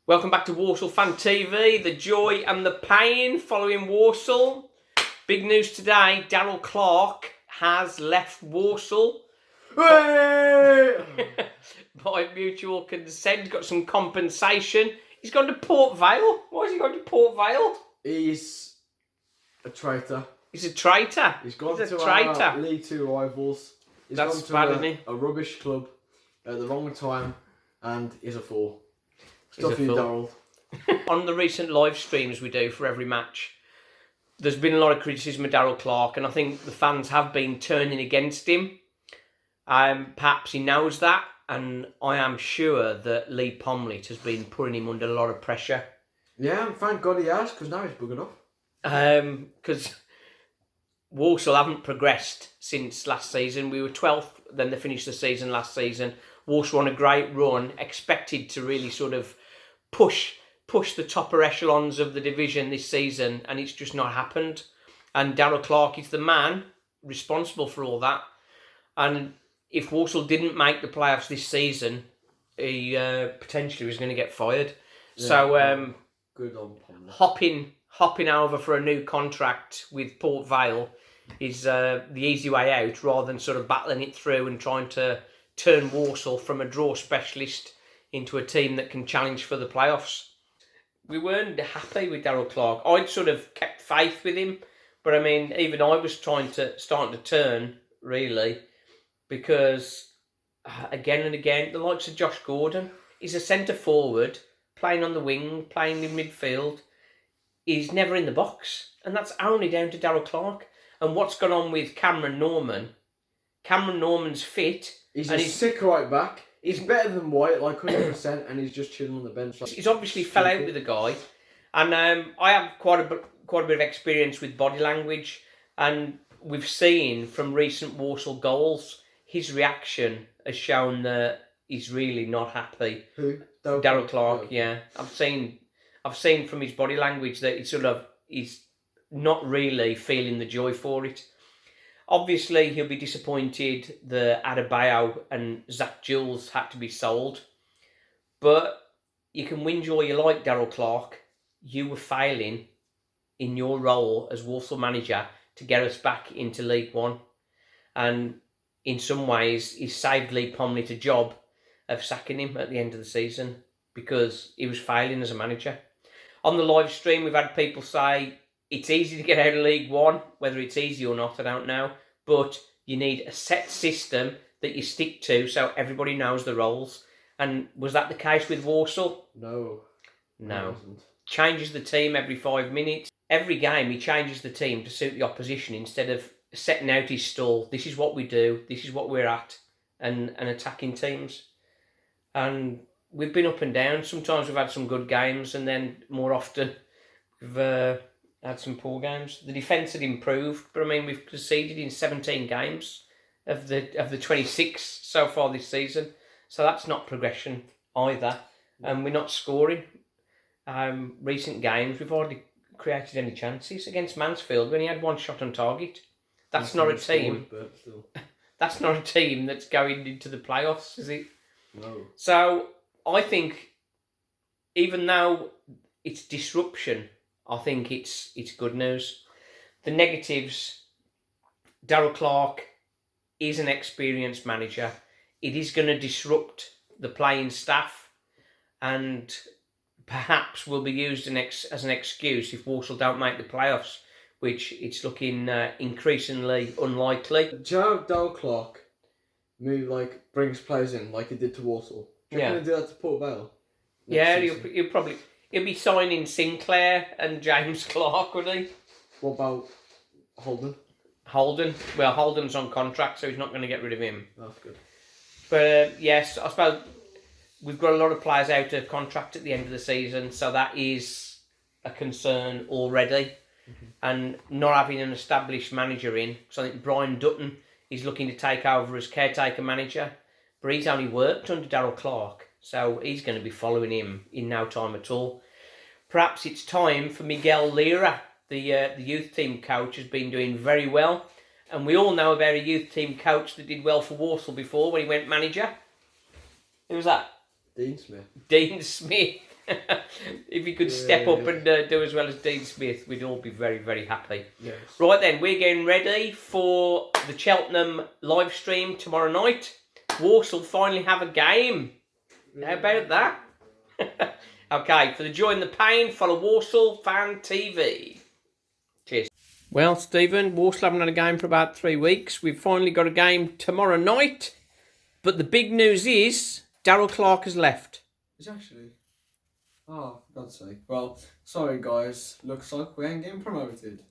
Welcome back to Walsall Fan TV, the joy and the pain following Walsall. Big news today, Daryl Clarke has left Walsall. By mutual consent, got some compensation. He's gone to Port Vale. Why has he gone to Port Vale? He's a traitor. He's a traitor. He's gone He's to a traitor. our League Two rivals. He's That's gone bad, to isn't he? a rubbish club at the wrong time, and he's a fool. He's a Stuff you, fool. Daryl. On the recent live streams we do for every match, there's been a lot of criticism of Daryl Clarke, and I think the fans have been turning against him. Perhaps he knows that, and I am sure that Lee Pomlett has been putting him under a lot of pressure. Yeah, and thank God he has, because now he's bugging off. Because Walsall haven't progressed since last season. We were 12th, then they finished the season last season. Walsall on a great run, expected to really sort of push the topper echelons of the division this season, and it's just not happened. And Daryl Clarke is the man responsible for all that. And if Walsall didn't make the playoffs this season, he potentially was going to get fired. Yeah, so good on Pomlett. hopping over for a new contract with Port Vale is the easy way out, rather than sort of battling it through and trying to turn Walsall from a draw specialist into a team that can challenge for the playoffs. We weren't happy with Daryl Clarke. I'd sort of kept faith with him, but I mean, even I was starting to turn, really, because again and again, the likes of Josh Gordon, he's a centre forward, playing on the wing, playing in midfield. He's never in the box, and that's only down to Daryl Clarke. And what's gone on with Cameron Norman? Cameron Norman's fit. He's a sick right back. He's better than White, like 100%, and he's just chilling on the bench. Like, he's obviously fell out with the guy, and I have quite a bit of experience with body language, and we've seen from recent Walsall goals, his reaction has shown that he's really not happy. Who? Daryl Clarke, yeah. I've seen from his body language that he's not really feeling the joy for it. Obviously, he'll be disappointed that Adebayo and Zach Jules had to be sold. But you can whinge all you like, Daryl Clarke. You were failing in your role as Walsall manager to get us back into League One. And in some ways, he saved Lee Pomlett a job of sacking him at the end of the season because he was failing as a manager. On the live stream, we've had people say it's easy to get out of League One. Whether it's easy or not, I don't know. But you need a set system that you stick to so everybody knows the roles. And was that the case with Walsall? No. No. Changes the team every 5 minutes. Every game he changes the team to suit the opposition instead of setting out his stall. This is what we do. This is what we're at. And attacking teams. And we've been up and down. Sometimes we've had some good games, and then more often we've had some poor games. The defence had improved, but I mean, we've conceded in 17 games of the 26 so far this season. So that's not progression either. And we're not scoring. Recent games, we've hardly created any chances. Against Mansfield, we only had one shot on target. That's not a team. That's not a team that's going into the playoffs, is it? No. So I think, even though it's disruption, I think it's good news. The negatives: Daryl Clarke is an experienced manager. It is going to disrupt the playing staff, and perhaps will be used as an excuse if Walsall don't make the playoffs, which it's looking increasingly unlikely. Do you know Daryl Clarke brings players in like he did to Walsall? Do you reckon he'll do that to Port Vale? Yeah, he'll be signing Sinclair and James Clarke, would he? What about Holden? Well, Holden's on contract, so he's not going to get rid of him. That's good. But yes, I suppose we've got a lot of players out of contract at the end of the season, so that is a concern already. Mm-hmm. And not having an established manager in, so I think Brian Dutton is looking to take over as caretaker manager, but he's only worked under Daryl Clarke, so he's going to be following him in no time at all. Perhaps it's time for Miguel Lira, the youth team coach, has been doing very well. And we all know about a youth team coach that did well for Walsall before when he went manager. Who was that? Dean Smith. Dean Smith. If he could step up and do as well as Dean Smith, we'd all be very, very happy. Yes. Right then, we're getting ready for the Cheltenham live stream tomorrow night. Walsall finally have a game. How about that? Okay, for the joy and the pain, follow Walsall Fan TV. Cheers. Well, Stephen, Walsall haven't had a game for about 3 weeks. We've finally got a game tomorrow night. But the big news is Daryl Clarke has left. It's actually... Oh, for God's sake. Well, sorry guys. Looks like we ain't getting promoted.